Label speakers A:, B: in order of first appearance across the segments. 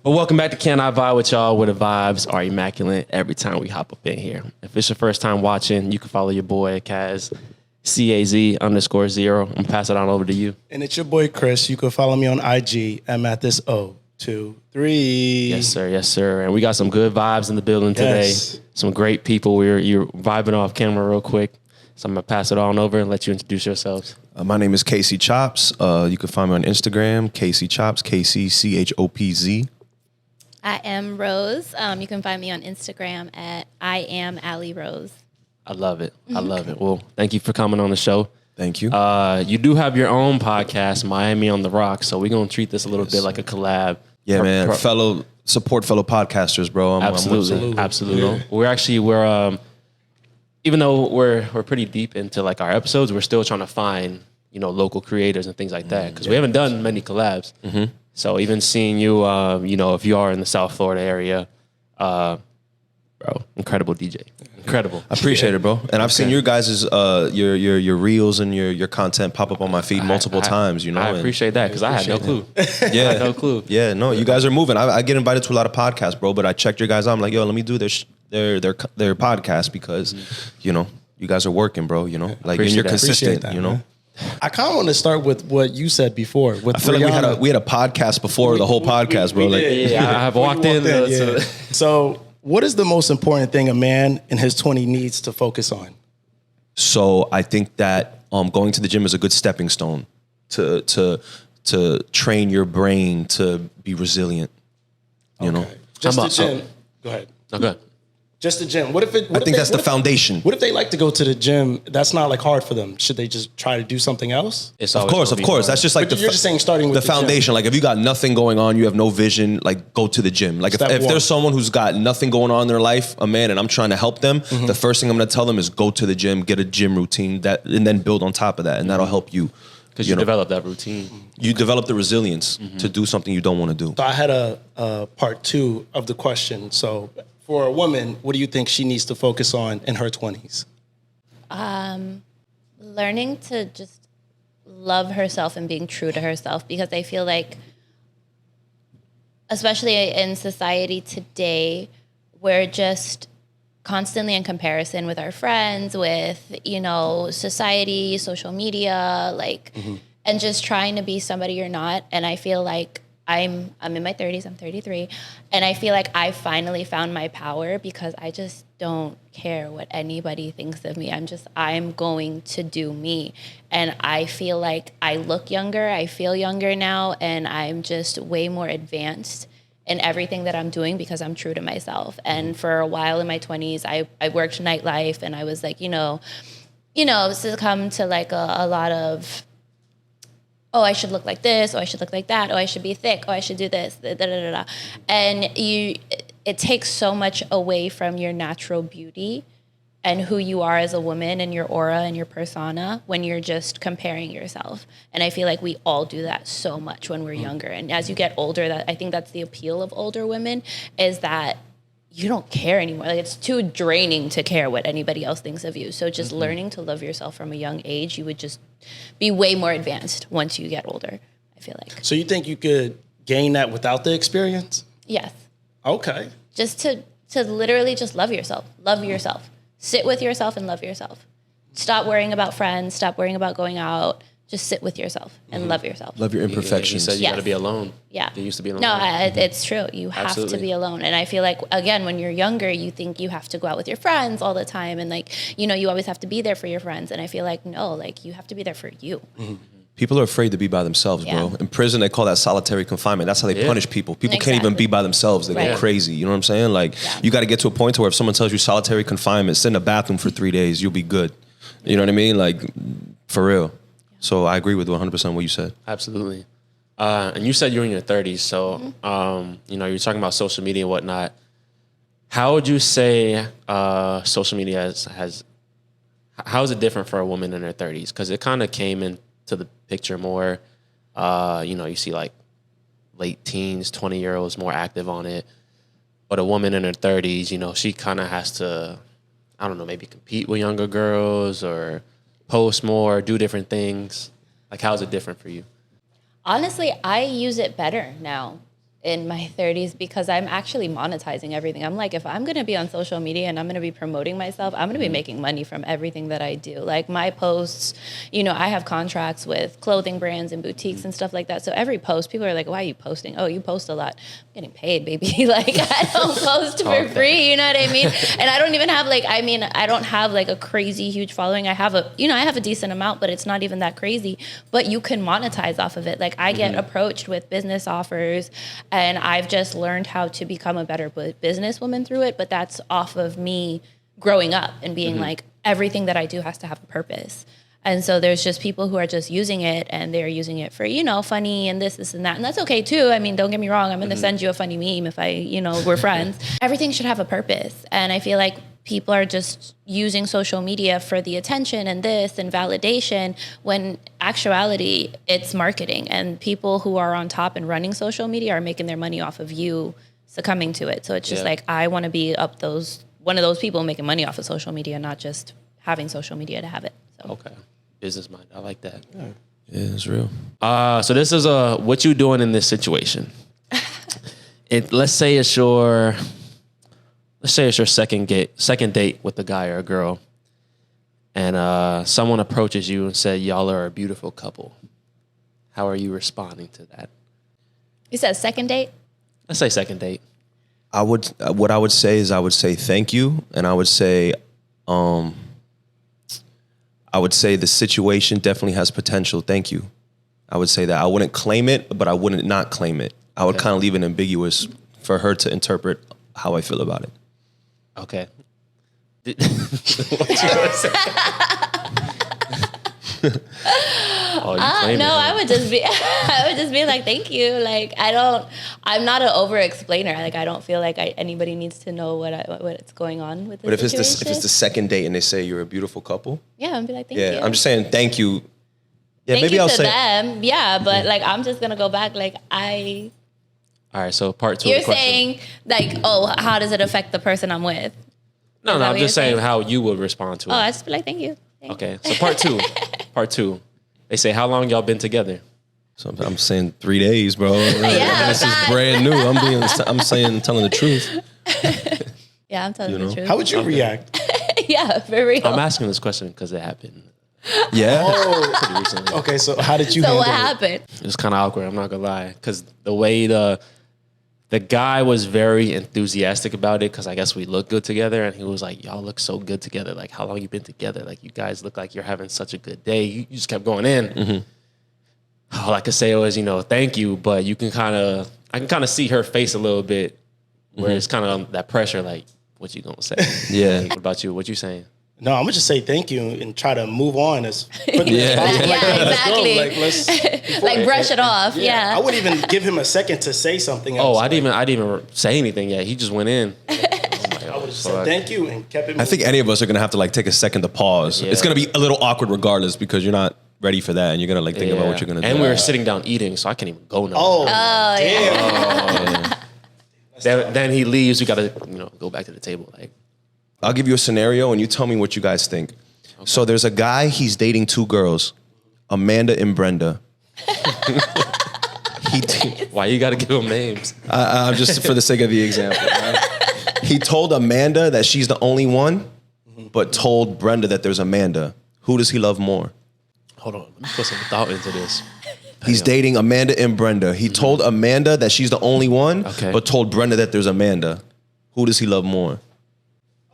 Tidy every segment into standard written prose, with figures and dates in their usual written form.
A: Well, welcome back to Can I Vibe with y'all, where the vibes are immaculate every time we hop up in here. If it's your first time watching, you can follow your boy Kaz, CAZ_0. I'm gonna pass it on over to you.
B: And it's your boy Chris. You can follow me on IG at Mathis023.
A: Yes, sir. Yes, sir. And we got some good vibes in the building today.
B: Yes.
A: Some great people. You're vibing off camera real quick. So I'm gonna pass it on over and let you introduce yourselves.
C: My name is Casey Chops. You can find me on Instagram, Casey Chops, KCCHOPZ.
D: I am Rose. You can find me on Instagram at I am Allie Rose.
A: I love it. I love it. Well, thank you for coming on the show.
C: Thank you.
A: You do have your own podcast, Miami on the Rocks, so we're gonna treat this a little bit like a collab.
C: Yeah, man. Fellow podcasters, bro.
A: Absolutely. We're even though we're pretty deep into like our episodes, we're still trying to find local creators and things like that because we haven't done many collabs. Mm-hmm. So even seeing you, if you are in the South Florida area, bro, incredible DJ, incredible.
C: I appreciate it, bro. And I've seen your guys' your reels and your content pop up on my feed multiple times.
A: I appreciate that because I had no clue.
C: Yeah,
A: I had no clue.
C: Yeah, no, you guys are moving. I get invited to a lot of podcasts, bro. But I checked your guys out. I'm like, yo, let me do their podcast because you guys are working, bro. Like you're consistent.
B: That,
C: you know.
B: Man. I kind of want to start with what you said before. With
C: I feel like we had a podcast before the whole podcast, bro.
A: Yeah, I have walked in.
B: Yeah. So, what is the most important thing a man in his 20s needs to focus on?
C: So I think that going to the gym is a good stepping stone to train your brain to be resilient. You know,
B: Just the gym. Go ahead.
A: Okay.
B: Just the gym. I
C: think that's the foundation.
B: What if they like to go to the gym? That's not like hard for them. Should they just try to do something else?
C: Of course. That's just like
B: you're just saying starting with
C: the foundation.
B: Gym.
C: Like if you got nothing going on, you have no vision, like go to the gym. Like if there's someone who's got nothing going on in their life, a man, and I'm trying to help them, the first thing I'm going to tell them is go to the gym, get a gym routine and then build on top of that. And that'll help you.
A: Because you develop that routine.
C: You develop the resilience to do something you don't want to do.
B: So I had a part 2 of the question. So for a woman, what do you think she needs to focus on in her 20s?
D: Learning to just love herself and being true to herself, because I feel like, especially in society today, we're just constantly in comparison with our friends, with, society, social media, and just trying to be somebody you're not. And I feel like I'm in my 30s, I'm 33, and I feel like I finally found my power because I just don't care what anybody thinks of me. I'm going to do me. And I feel like I look younger, I feel younger now, and I'm just way more advanced in everything that I'm doing because I'm true to myself. And for a while in my 20s, I worked nightlife, and I was like, succumb to like a lot of, oh, I should look like this, oh, I should look like that, oh, I should be thick, oh, I should do this, da, da, da, da. And it takes so much away from your natural beauty and who you are as a woman and your aura and your persona when you're just comparing yourself. And I feel like we all do that so much when we're younger. And as you get older, I think that's the appeal of older women, is that you don't care anymore. Like, it's too draining to care what anybody else thinks of you. So just learning to love yourself from a young age, you would just be way more advanced once you get older, I feel like.
B: So you think you could gain that without the experience?
D: Yes.
B: Okay.
D: Just to literally just love yourself. Love yourself. Sit with yourself and love yourself. Stop worrying about friends. Stop worrying about going out. Just sit with yourself and love yourself.
C: Love your imperfections.
A: You said you got to be alone.
D: Yeah.
A: You used to be alone.
D: No, it's true. You have to be alone. And I feel like, again, when you're younger, you think you have to go out with your friends all the time. And you always have to be there for your friends. And I feel like, no, you have to be there for you.
C: Mm-hmm. People are afraid to be by themselves, bro. In prison, they call that solitary confinement. That's how they punish people. People can't even be by themselves. They go crazy. You know what I'm saying? You got to get to a point to where if someone tells you solitary confinement, sit in a bathroom for 3 days, you'll be good. You know what I mean? For real. So I agree with 100% what you said.
A: Absolutely. And you said you're in your 30s. So, you're talking about social media and whatnot. How would you say social media how is it different for a woman in her 30s? Because it kind of came into the picture more. You see like late teens, 20-year-olds more active on it. But a woman in her 30s, she kind of has to, I don't know, maybe compete with younger girls or post more, do different things. Like, how is it different for you?
D: Honestly, I use it better now. in my 30s because I'm actually monetizing everything. I'm like, if I'm going to be on social media and I'm going to be promoting myself, I'm going to be making money from everything that I do. Like my posts, you know, I have contracts with clothing brands and boutiques and stuff like that. So every post, people are like, why are you posting? Oh, you post a lot. I'm getting paid, baby. Like I don't post for free, you know what I mean? And I don't even have like, I mean, I don't have like a crazy huge following. I have a decent amount, but it's not even that crazy. But you can monetize off of it. Like I get approached with business offers, and I've just learned how to become a better businesswoman through it. But that's off of me growing up and being like, everything that I do has to have a purpose. And so there's just people who are just using it, and they're using it for, you know, funny and this and that. And that's okay too. I mean, don't get me wrong. I'm going to send you a funny meme if we're friends. Everything should have a purpose. And I feel like people are just using social media for the attention and this and validation, when actuality, it's marketing. And people who are on top and running social media are making their money off of you succumbing to it. So it's just like, I want to be one of those people making money off of social media, not just having social media to have it. So.
A: Okay. Business mind. I like that.
C: Yeah, it's real.
A: So this is what you doing in this situation. Let's say it's your second date with a guy or a girl, and someone approaches you and said y'all are a beautiful couple. How are you responding to that?
D: You said second date?
A: Let's say second date.
C: What I would say is I would say thank you, and I would say the situation definitely has potential. Thank you. I would say that. I wouldn't claim it, but I wouldn't not claim it. I would kind of leave it ambiguous for her to interpret how I feel about it.
A: Okay. What you gonna say?
D: No, I would just be like, thank you. Like, I'm not an over explainer. Like, I don't feel like anybody needs to know what's going on with the situation.
C: But if it's the second date and they say you're a beautiful couple,
D: yeah, I'd be like, thank you.
C: Yeah, I'm just saying thank you. Yeah,
D: thank
C: maybe
D: you
C: I'll
D: to
C: say
D: them. Yeah, but like, I'm just gonna go back. Like,
A: All right, so part two.
D: You're
A: of the question.
D: saying like, oh, how does it affect the person I'm with?
A: No, I'm just saying how you would respond to it.
D: Oh, I just be like, thank you.
A: Okay, so part two. Part two. They say, how long y'all been together?
C: So I'm saying 3 days, bro.
D: Yeah,
C: this is brand new. I'm telling the truth.
D: Yeah, I'm telling the truth.
B: How would you react?
D: Yeah, for real.
A: I'm asking this question because it happened.
C: Yeah.
A: Pretty recently.
B: Okay, so how did you
D: So
B: handle
D: what
B: it?
D: happened?
A: It was kind of awkward. I'm not gonna lie, because the way the guy was very enthusiastic about it, because I guess we look good together, and he was like, "Y'all look so good together. Like, how long you been together? Like, you guys look like you're having such a good day." You just kept going in. All I could say was, thank you, but I can kind of see her face a little bit, where it's kind of that pressure, like, what you gonna say?
C: Yeah.
A: What about you? What you saying?
B: No, I'm gonna just say thank you and try to move on as quickly
C: Yeah.
B: as possible.
D: Yeah,
B: Let's go.
D: exactly.
B: Like, let's
D: Like, brush it off. Yeah.
B: I wouldn't even give him a second to say something else.
A: Oh, I didn't even say anything yet. He just went in.
B: I would have said thank you and kept it moving.
C: I think any of us are gonna have to take a second to pause.
A: Yeah.
C: It's gonna be a little awkward regardless because you're not ready for that, and you're gonna think about what you're gonna do.
A: And we were sitting down eating, so I can't even go now.
B: Oh,
D: yeah.
A: Then he leaves. We gotta, go back to the table. Like,
C: I'll give you a scenario, and you tell me what you guys think. Okay. So there's a guy. He's dating two girls, Amanda and Brenda.
A: Why you gotta give him names?
C: I'm just for the sake of the example. Right? He told Amanda that she's the only one, but told Brenda that there's Amanda. Who does he love more?
A: Hold on, let me put some thought into this.
C: He's dating Amanda and Brenda. He told Amanda that she's the only one, but told Brenda that there's Amanda. Who does he love more?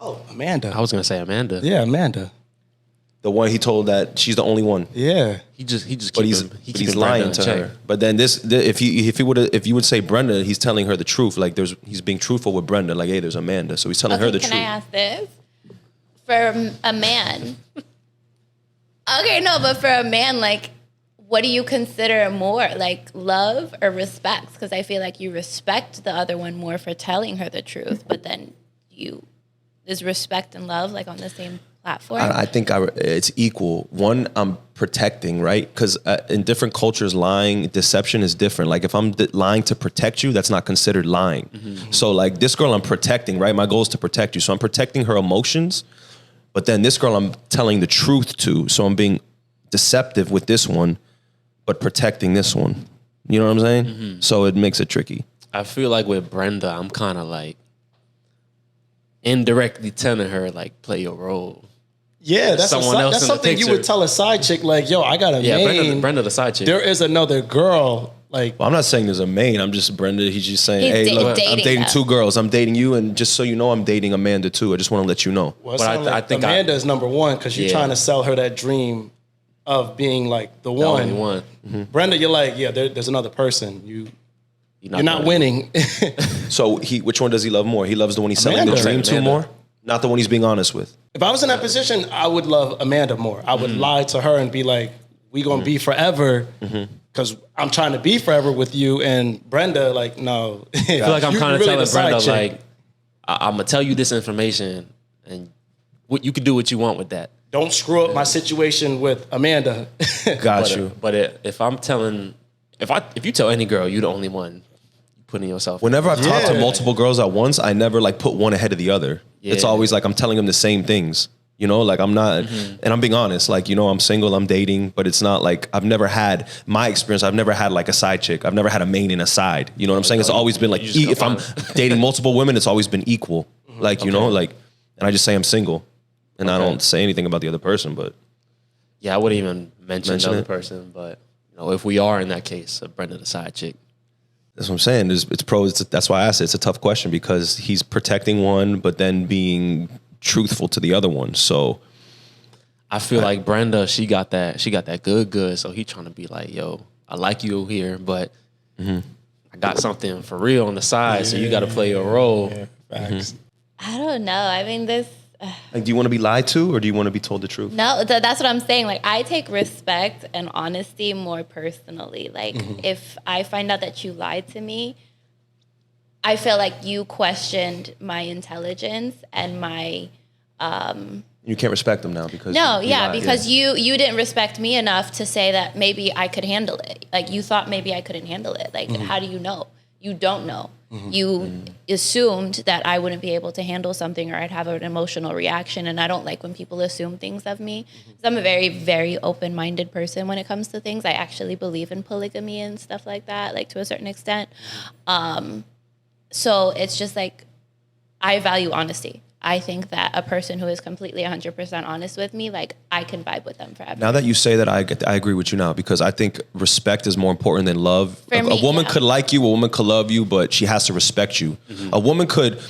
B: Oh, Amanda.
A: I was gonna say Amanda.
B: Yeah, Amanda.
C: The one he told that she's the only one.
B: Yeah.
A: He just
C: But he's lying to her. But then if you would say Brenda, he's telling her the truth. Like he's being truthful with Brenda. Like, hey, there's Amanda. So he's telling her the truth.
D: Can I ask this? For a man. Okay, no, but for a man, like, what do you consider more, like love or respect? Because I feel like you respect the other one more for telling her the truth, but then is respect and love like on the same platform?
C: I think it's equal. One, I'm protecting, right? Because in different cultures, deception is different. Like if I'm lying to protect you, that's not considered lying. Mm-hmm. So like this girl I'm protecting, right? My goal is to protect you. So I'm protecting her emotions, but then this girl I'm telling the truth to. So I'm being deceptive with this one, but protecting this one. You know what I'm saying? Mm-hmm. So it makes it tricky.
A: I feel like with Brenda, I'm kind of like indirectly telling her like play your role.
B: Yeah, that's something you would tell a side chick like, yo, I got a main.
A: Brenda the side chick.
B: There is another girl. Like,
C: well, I'm not saying there's a main. I'm just Brenda. He's just saying,
D: He's
C: hey, look, I'm dating
D: them.
C: 2 girls. I'm dating you, and just so you know, I'm dating Amanda too. I just want to let you know.
B: Well, but I think Amanda is number one because you're trying to sell her that dream of being like the one.
A: Only one.
B: Mm-hmm. Brenda, you're like, yeah, there's another person. You're not winning.
C: So which one does he love more? He loves the one he's selling the dream to more, not the one he's being honest with.
B: If I was in that position, I would love Amanda more. I would lie to her and be like, we gonna be forever. Because I'm trying to be forever with you, and Brenda, like, no.
A: I feel like I'm kind of telling Brenda, like, I'm gonna tell you this information, and you can do what you want with that.
B: Don't screw up my situation with Amanda.
C: Got you.
A: But if I'm telling, if you tell any girl, you're the only one putting yourself.
C: Whenever I've talked to multiple girls at once, I never like put one ahead of the other. Yeah. It's always like I'm telling them the same things. You know, like I'm not, and I'm being honest, like, you know, I'm single, I'm dating, but it's not like I've never had like a side chick. I've never had a main and a side. You know what I'm saying? It's always been like, if I'm dating multiple women, it's always been equal. Like, you know, like, and I just say I'm single and I don't say anything about the other person, but.
A: Yeah, I wouldn't even mention the other person, but, you know, if we are in that case, Brenda the side chick.
C: That's what I'm saying. That's why I asked it. It's a tough question because he's protecting one, but then being truthful to the other one. So
A: I feel like Brenda, she got that good. So he trying to be like, yo, I like you here, but I got something for real on the side. So you got to play your role.
B: Yeah, facts.
D: I don't know. I mean, this.
C: Like, do you want to be lied to or do you want to be told the truth?
D: No, that's what I'm saying. Like, I take respect and honesty more personally. Like, if I find out that you lied to me, I feel like you questioned my intelligence and my.
C: You can't respect them now because.
D: Because you didn't respect me enough to say that maybe I could handle it. Like, you thought maybe I couldn't handle it. Like, how do you know? You don't know. You assumed that I wouldn't be able to handle something or I'd have an emotional reaction. And I don't like when people assume things of me. So I'm a very, very open-minded person when it comes to things. I actually believe in polygamy and stuff like that, like to a certain extent. So it's just like, I value honesty. I think that a person who is completely 100% honest with me, like, I can vibe with them forever.
C: Now that you say that, I agree with you now because I think respect is more important than love. A woman could like you, a woman could love you, but she has to respect you. A woman could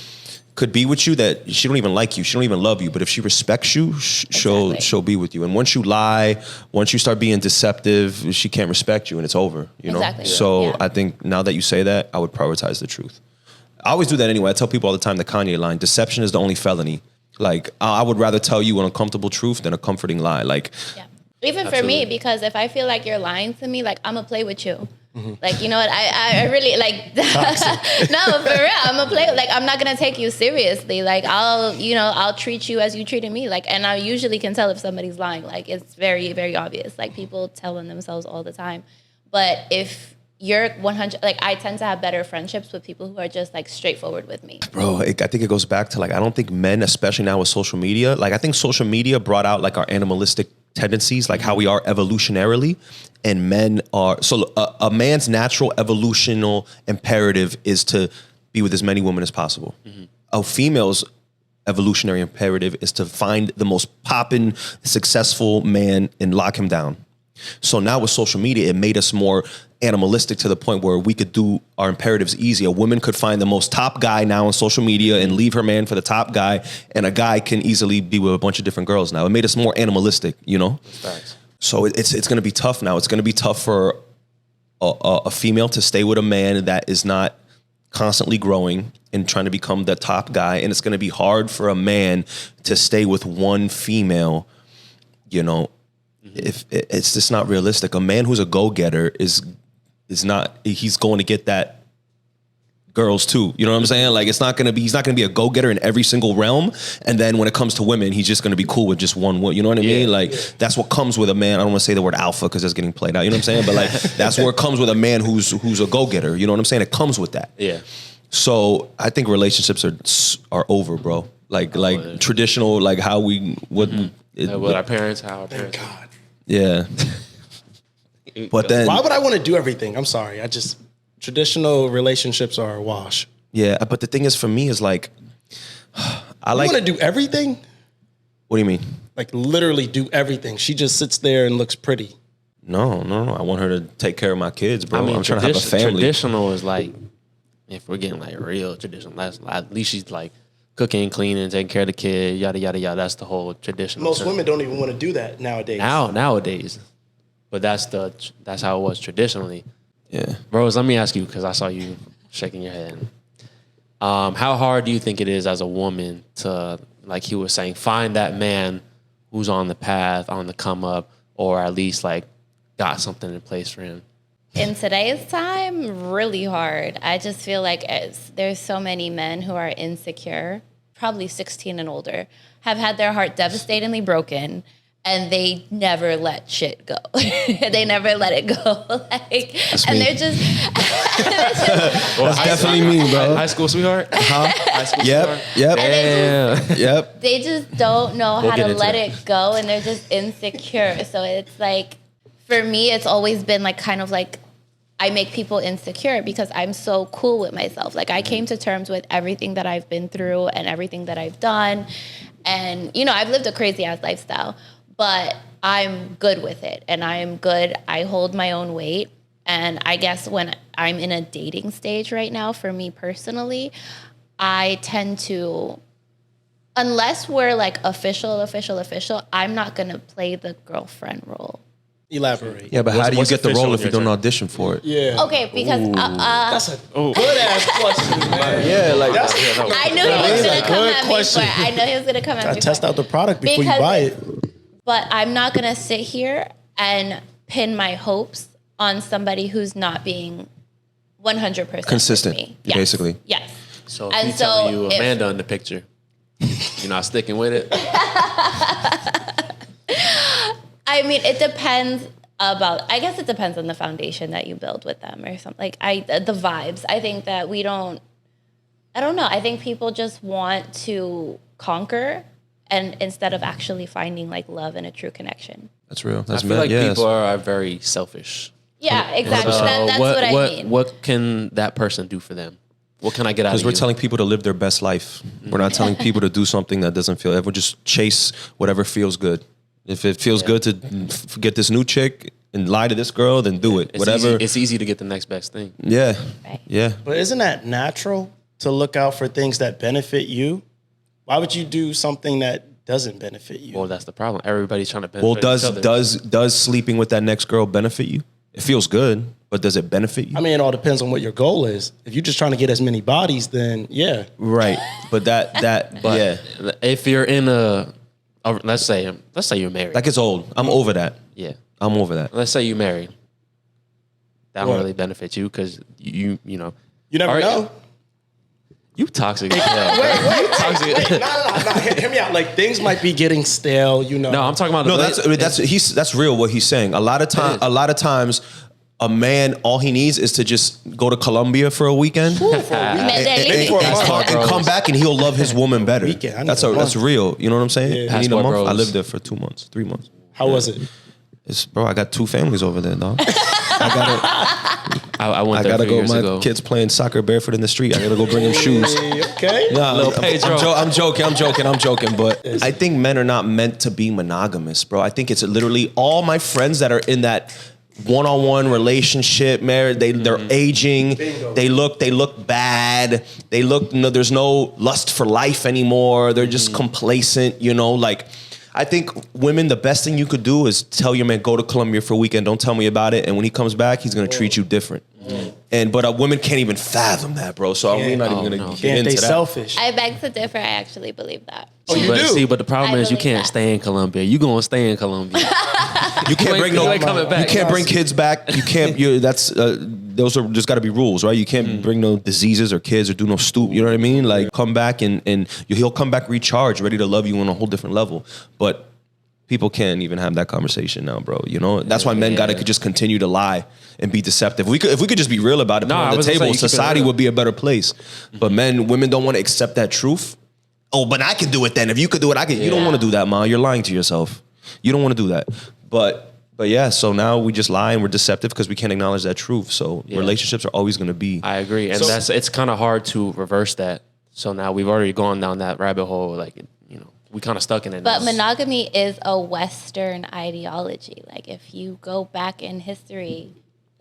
C: be with you that she don't even like you, she don't even love you, but if she respects you, she'll be with you. And once you lie, once you start being deceptive, she can't respect you and it's over. You know.
D: Exactly.
C: So I think now that you say that, I would prioritize the truth. I always do that anyway. I tell people all the time the Kanye line, deception is the only felony. Like, I would rather tell you an uncomfortable truth than a comforting lie. Like,
D: even for me, because if I feel like you're lying to me, like, I'm going to play with you. Like, you know what? I really, like, no, for real, I'm going to play, like, I'm not going to take you seriously. Like, I'll treat you as you treated me. Like, and I usually can tell if somebody's lying. Like, it's very, very obvious. Like, people telling themselves all the time. But if you're 100, like, I tend to have better friendships with people who are just, like, straightforward with me.
C: Bro, I think it goes back to, like, I don't think men, especially now with social media, like, I think social media brought out, like, our animalistic tendencies, like how we are evolutionarily, and men are, so a man's natural evolutional imperative is to be with as many women as possible. A female's evolutionary imperative is to find the most poppin', successful man and lock him down. So now with social media, it made us more animalistic to the point where we could do our imperatives easy. A woman could find the most top guy now on social media and leave her man for the top guy, and a guy can easily be with a bunch of different girls now. It made us more animalistic, you know?
A: Thanks.
C: So it's going to be tough now. It's going to be tough for a female to stay with a man that is not constantly growing and trying to become the top guy, and it's going to be hard for a man to stay with one female, you know? If it's just not realistic. A man who's a go-getter is not, he's going to get that girls too. You know what I'm saying? Like, he's not going to be a go-getter in every single realm. And then when it comes to women, he's just going to be cool with just one. You know what I mean? Like, that's what comes with a man. I don't want to say the word alpha because it's getting played out. You know what I'm saying? But like, that's where it comes with a man who's a go-getter. You know what I'm saying? It comes with that.
A: Yeah.
C: So I think relationships are over, bro. Like traditional, like how we, what
A: our parents, how our parents.
B: Thank God.
C: Yeah. But then,
B: why would I want to do everything? I'm sorry. traditional relationships are a wash.
C: Yeah, but the thing is, for me, is like, I like.
B: You want to do everything?
C: What do you mean?
B: Like literally do everything. She just sits there and looks pretty.
C: No. I want her to take care of my kids, bro. I'm trying to have a family.
A: Traditional is like, if we're getting like real traditional, that's at least she's like cooking, cleaning, taking care of the kid, yada yada yada. That's the whole traditional.
B: Most women don't even want to do that nowadays.
A: Nowadays, but that's how it was traditionally.
C: Yeah,
A: Rose, let me ask you, because I saw you shaking your head. How hard do you think it is as a woman to, like he was saying, find that man who's on the path, on the come up, or at least like got something in place for him?
D: In today's time, really hard. I just feel like there's so many men who are insecure, probably 16 and older, have had their heart devastatingly broken, and they never let shit go. They never let it go. They're just...
C: That's definitely me, bro.
A: High school sweetheart? High school sweetheart?
C: Yep.
D: They just don't know how to let
A: it.
D: it go, and they're just insecure. So it's like, for me, it's always been like kind of like, I make people insecure because I'm so cool with myself. Like I came to terms with everything that I've been through and everything that I've done. And, I've lived a crazy ass lifestyle, but I'm good with it. And I'm good. I hold my own weight. And I guess when I'm in a dating stage right now, for me personally, I tend to, unless we're like official, I'm not going to play the girlfriend role.
B: Elaborate.
C: Yeah, but how do you get the
A: official
C: role
A: in
C: if you
A: your
C: don't
A: term?
C: audition for it?
B: Yeah.
D: Okay, because
B: That's a good ass question, man.
C: Yeah, like
D: I knew he was going to come
B: good
D: at
B: question.
D: me for it. I know he was going to come at me for
B: Test
D: it.
B: out the product before
D: Because
B: you buy it.
D: But I'm not going to sit here and pin my hopes on somebody who's not being 100%
C: consistent,
D: with me.
C: basically.
D: Yes.
A: So if you tell you Amanda in the picture, you're not sticking with it?
D: I mean, it depends I guess it depends on the foundation that you build with them or something. Like the vibes. I think that I don't know. I think people just want to conquer and instead of actually finding like love and a true connection.
C: That's real.
A: I feel like people are very selfish.
D: Yeah, exactly.
A: So
D: That's what I mean.
A: What can that person do for them? What can I get out of you?
C: Because we're telling people to live their best life. We're not telling people to do something that doesn't feel. Everyone just chase whatever feels good. If it feels good to get this new chick and lie to this girl, then do it.
A: It's easy to get the next best thing.
C: Yeah.
D: Right.
C: Yeah.
B: But isn't that natural to look out for things that benefit you? Why would you do something that doesn't benefit you?
A: Well, that's the problem. Everybody's trying to benefit
C: Well,
A: each other.
C: does sleeping with that next girl benefit you? It feels good, but does it benefit you?
B: I mean, it all depends on what your goal is. If you're just trying to get as many bodies, then yeah.
C: Right. But yeah.
A: If you're in let's say you're married.
C: That gets old. I'm over that.
A: Yeah.
C: I'm over that.
A: Let's say you're married. That
B: What?
A: don't really benefit you because you know.
B: You never know.
A: You toxic. Wait. Toxic.
B: No. Hear me out. Like things might be getting stale.
A: No, I'm talking about.
C: No, that's real. What he's saying. A lot of times, a man, all he needs is to just go to Colombia for a weekend and come back, and he'll love his woman better. That's real. You know what I'm saying?
B: Yeah.
C: I need a month.
A: Bros.
C: I lived there for 2 months, 3 months.
B: How was it?
C: Bro, I got 2 families over there, dog.
A: I went there
C: gotta
A: 3
C: go.
A: years
C: My
A: ago.
C: kids playing soccer barefoot in the street. I gotta go bring them shoes.
B: Okay.
C: Nah,
A: Pedro.
C: I'm joking. But I think men are not meant to be monogamous, bro. I think it's literally all my friends that are in that one-on-one relationship, married. They're aging.
B: Bingo.
C: They look bad. There's no lust for life anymore. They're just complacent. Like. I think women, the best thing you could do is tell your man, go to Colombia for a weekend. Don't tell me about it. And when he comes back, he's going to treat you different. But women can't even fathom that, bro. So we're not even going to get into
B: They
C: that.
B: selfish.
D: I beg to differ. I actually believe that.
B: Oh, you do?
A: But the problem
D: I
A: is you
D: believe
A: can't
D: that.
A: stay in Colombia. You gonna stay in Colombia.
C: You can't bring
A: you ain't coming back.
C: You can't bring kids back. You can't. Those are just got to be rules, right? You can't bring no diseases or kids or do no stoop. You know what I mean? Like come back and he'll come back recharged, ready to love you on a whole different level. But people can't even have that conversation now, bro. That's why men gotta just continue to lie and be deceptive. If we could just be real about it, put it on the table, society would be a better place. But women don't want to accept that truth. Oh, but I can do it then. If you could do it, I can. You don't want to do that, Ma. You're lying to yourself. You don't want to do that. But But yeah, so now we just lie and we're deceptive because we can't acknowledge that truth. So relationships are always going to be.
A: I agree, and it's kind of hard to reverse that. So now we've already gone down that rabbit hole, like, you know, we kind of stuck in it.
D: But monogamy is a Western ideology. Like, if you go back in history,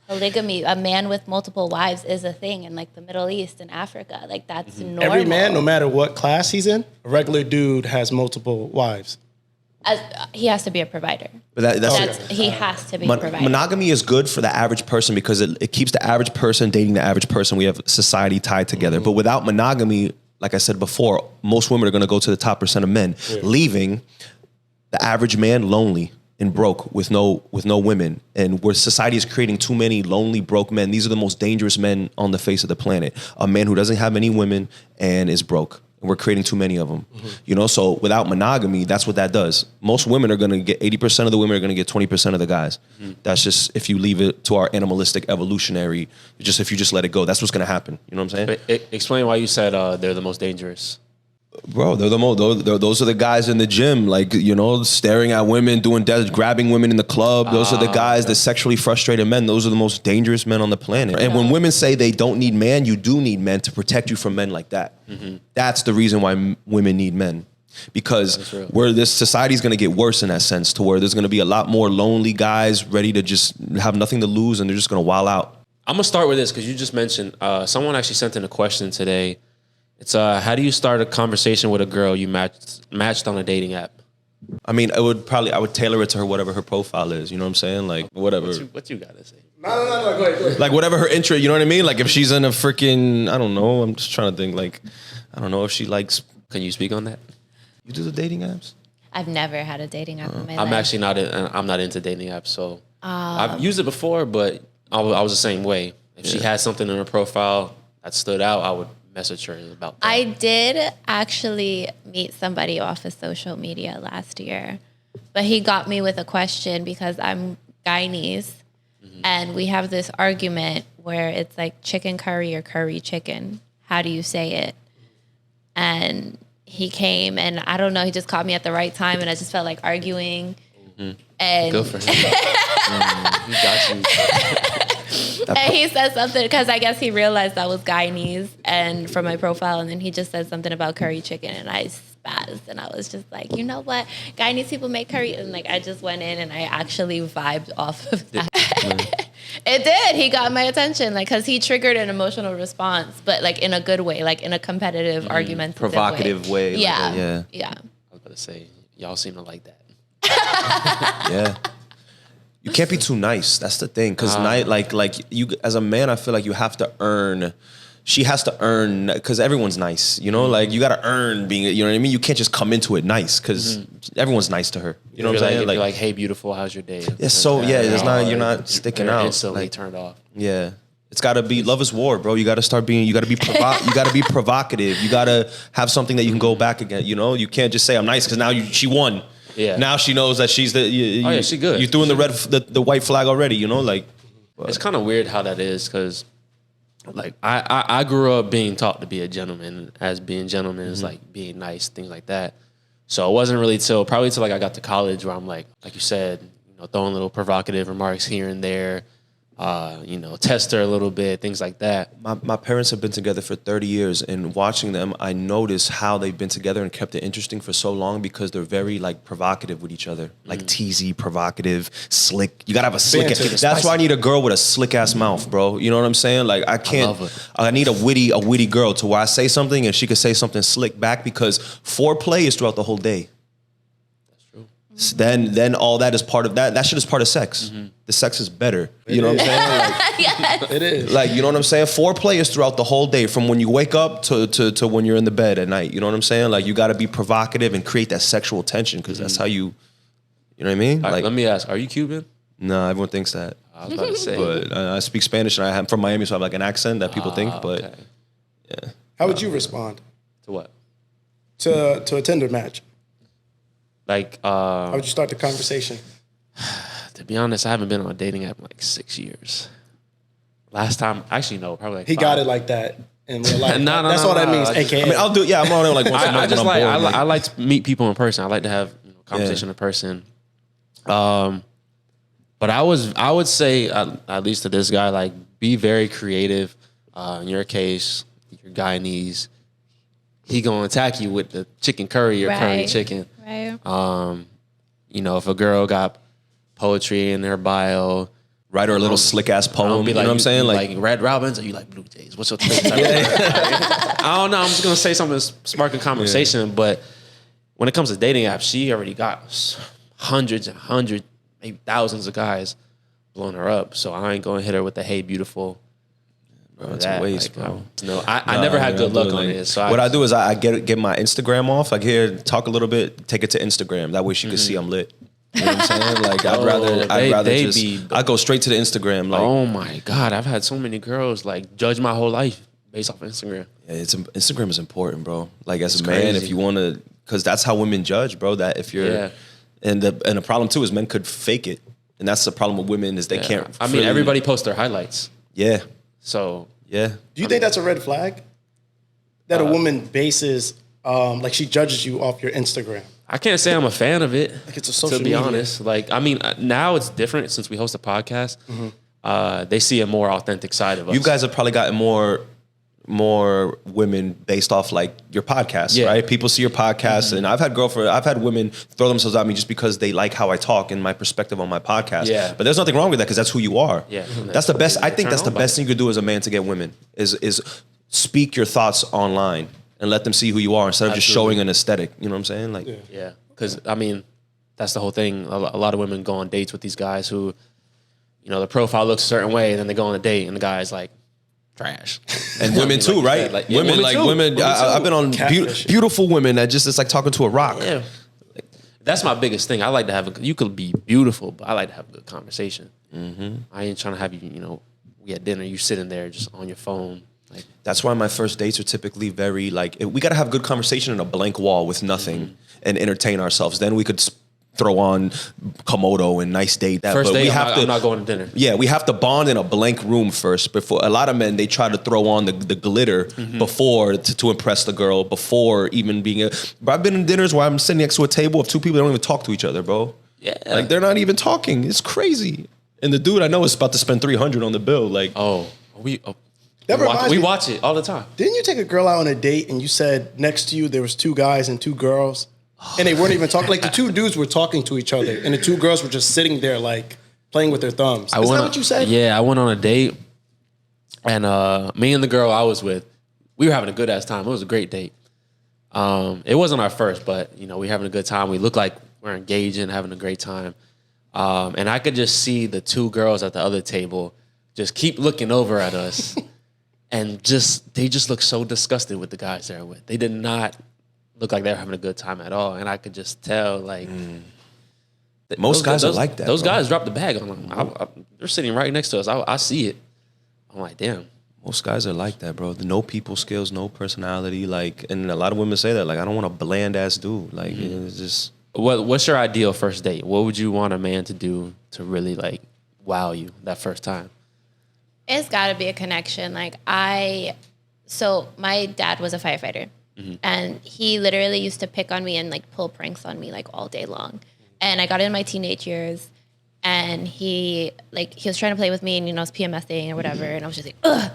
D: polygamy, a man with multiple wives is a thing in like the Middle East and Africa. Like, that's normal.
B: Every man, no matter what class he's in, a regular dude has multiple wives.
D: He has to be a provider.
C: But
D: He has to be a provider.
C: Monogamy is good for the average person because it keeps the average person dating the average person. We have society tied together. But without monogamy, like I said before, most women are going to go to the top percent of men, leaving the average man lonely and broke with no women. And where society is creating too many lonely, broke men. These are the most dangerous men on the face of the planet. A man who doesn't have any women and is broke. And we're creating too many of them. You know, so without monogamy, that's what that does. Most women are going to get 80% of the women are going to get 20% of the guys. That's just if you leave it to our animalistic evolutionary, just if you just let it go, that's what's going to happen. You know what I'm saying?
A: Explain why you said they're the most dangerous.
C: Bro, those are the guys in the gym, like, you know, staring at women, grabbing women in the club. Those are the guys, the sexually frustrated men. Those are the most dangerous men on the planet. And when women say they don't need man, you do need men to protect you from men like that. That's the reason why women need men. Because where this society is going to get worse in that sense, to where there's going to be a lot more lonely guys ready to just have nothing to lose and they're just going to wild out.
A: I'm going to start with this because you just mentioned, someone actually sent in a question today. It's how do you start a conversation with a girl you matched on a dating app?
C: I mean, I would tailor it to her, whatever her profile is. You know what I'm saying? Like, whatever.
A: What you gotta say?
B: No, go ahead.
C: Like, whatever her interest, you know what I mean? Like, if she's in a freaking, I don't know, I'm just trying to think, like, I don't know if she likes.
A: Can you speak on that?
C: You do the dating apps?
D: I've never had a dating app in my life.
A: I'm actually I'm not into dating apps, so I've used it before, but I was the same way. If she had something in her profile that stood out, I would message her about that.
D: I did actually meet somebody off of social media last year, but he got me with a question because I'm Guyanese, and we have this argument where it's like chicken curry or curry chicken. How do you say it? And he came, and I don't know, he just caught me at the right time, and I just felt like arguing. And
A: good for him. He got you.
D: And he said something, because I guess he realized I was Guyanese and from my profile, and then he just said something about curry chicken, and I spazzed, and I was just like, you know what? Guyanese people make curry, and like I just went in and I actually vibed off of that. It did. He got my attention, like, because he triggered an emotional response, but like in a good way, like in a competitive, argumentative,
C: provocative way.
D: Yeah.
A: I was gonna say, y'all seem to like that.
C: Yeah. You can't be too nice. That's the thing. Because like you, as a man, I feel like you have to earn. She has to earn, because everyone's nice. You know, like you got to earn being. You know what I mean? You can't just come into it nice, because everyone's nice to her. You know what I'm saying?
A: Like, hey, beautiful, how's your day?
C: Yeah. So it's not. You're not sticking out.
A: Instantly turned off.
C: Yeah. It's got to be, love is war, bro. You got to start being. You got to be. You got to be provocative. You got to have something that you can go back again. You know, you can't just say I'm nice because now she won.
A: Yeah.
C: Now she knows that she's the.
A: She good.
C: You threw in the white flag already. You know, like. But.
A: It's kind of weird how that is, because, like, I grew up being taught to be a gentleman, as being gentleman is like being nice, things like that. So it wasn't really probably till like I got to college where I'm like you said, you know, throwing little provocative remarks here and there. You know, test her a little bit, things like that.
C: My parents have been together for 30 years, and watching them, I noticed how they've been together and kept it interesting for so long, because they're very like provocative with each other, like teasy, provocative, slick. You gotta have a slick. That's why I need a girl with a slick ass mouth, bro. You know what I'm saying? Like I need a witty girl to where I say something and she could say something slick back, because foreplay is throughout the whole day. Then all that is part of that. That shit is part of sex. The sex is better. You know what I'm saying? Like,
D: Yes.
B: It is.
C: Like, you know what I'm saying? Foreplay is throughout the whole day, from when you wake up to when you're in the bed at night. You know what I'm saying? Like, you got to be provocative and create that sexual tension, because that's how you know what I mean?
A: Like,
C: like,
A: let me ask, are you Cuban?
C: No, everyone thinks that.
A: I was about to say.
C: But I speak Spanish, and I'm from Miami, so I have like an accent that people think. But
A: okay.
C: yeah.
B: How would you respond
A: To what?
B: to a Tinder match?
A: Like,
B: How would you start the conversation?
A: to be honest, I haven't been on a dating app in like 6 years. Last time, actually, no, probably like
B: He
A: 5.
B: got it like that in real life.
A: No,
B: That's all that means.
A: I
B: AKA.
C: I mean, I'll do. Yeah, I'm on like once a month.
A: I just
C: when I'm
A: like,
C: bored,
A: I like to meet people in person. I like to have conversation in person. But I would say, at least to this guy, like, be very creative. In your case, your Guyanese, he gonna attack you with the chicken curry or curry chicken.
D: Right.
A: You know, if a girl got poetry in her bio,
C: write her a little slick ass poem. You know what I'm saying?
A: Like Red Robins, or you like Blue Jays? What's your favorite? I don't know. I'm just gonna say something that's sparking conversation. But when it comes to dating apps, she already got hundreds and hundreds, maybe thousands of guys blowing her up. So I ain't gonna hit her with the "Hey, beautiful."
C: Bro, it's a waste, bro.
A: No, I never had good luck on it. So
C: what I do is I get my Instagram off. Like, here, talk a little bit, take it to Instagram. That way she can see I'm lit. You know what I'm saying? Like, I go straight to the Instagram. Like,
A: oh my God, I've had so many girls like judge my whole life based off Instagram.
C: Yeah, Instagram is important, bro. Like, as a
A: crazy.
C: man, if you want to, because that's how women judge, bro. That if you're, and the problem too is men could fake it, and that's the problem with women is they can't.
A: I mean, everybody posts their highlights.
C: Yeah.
A: So
C: yeah.
B: Do you think that's a red flag? That a woman bases, like, she judges you off your Instagram?
A: I can't say I'm a fan of it.
B: Like, it's a social
A: media. To be
B: media.
A: honest, like, I mean, now it's different since we host a podcast. They see a more authentic side of us.
C: You guys have probably gotten more women based off like your podcast, right? People see your podcast, and I've had women throw themselves at me just because they like how I talk and my perspective on my podcast.
A: Yeah.
C: But there's nothing wrong with that because that's who you are.
A: Yeah.
C: That's the best. I think that's the best thing you could do as a man to get women is speak your thoughts online and let them see who you are instead of just showing an aesthetic. You know what I'm saying? Like,
A: yeah. Because I mean, that's the whole thing. A lot of women go on dates with these guys who, you know, the profile looks a certain way, and then they go on a date, and the guy's like trash.
C: And women too,
A: like,
C: right?
A: Like,
C: women. I've been on beautiful women that just, it's like talking to a rock.
A: Yeah. That's my biggest thing. I like to have you could be beautiful, but I like to have a good conversation. I ain't trying to have you, you know, we at dinner, you sitting there just on your phone. Like,
C: that's why my first dates are typically very like, we got to have good conversation on a blank wall with nothing and entertain ourselves. Then we could throw on Komodo and nice date. That
A: first
C: but
A: date,
C: I'm
A: not going to dinner.
C: Yeah, we have to bond in a blank room first. Before a lot of men, they try to throw on the glitter before to impress the girl before even being But I've been in dinners where I'm sitting next to a table of two people that don't even talk to each other, bro.
A: Yeah,
C: like they're not even talking. It's crazy. And the dude I know is about to spend $300 on the bill. Like,
A: we watch it all the time.
B: Didn't you take a girl out on a date and you said next to you there was two guys and two girls? And they weren't even talking. Like, the two dudes were talking to each other, and the two girls were just sitting there, like, playing with their thumbs. Is that what you said?
A: Yeah, I went on a date, and me and the girl I was with, we were having a good ass time. It was a great date. It wasn't our first, but you know, we were having a good time. We looked like we're engaging, having a great time, and I could just see the two girls at the other table just keep looking over at us, and they just looked so disgusted with the guys they were with. They did not look like they were having a good time at all, and I could just tell, like,
C: most guys are like that.
A: Those guys dropped the bag on them. They're sitting right next to us. I see it. I'm like, damn.
C: Most guys are like that, bro. No people skills, no personality. Like, and a lot of women say that. Like, I don't want a bland ass dude. Like, it's just.
A: What's your ideal first date? What would you want a man to do to really like wow you that first time?
D: It's got to be a connection. Like, so my dad was a firefighter. And he literally used to pick on me and like pull pranks on me like all day long. And I got in my teenage years, and he was trying to play with me, and, you know, I was PMSing or whatever. And I was just like, ugh.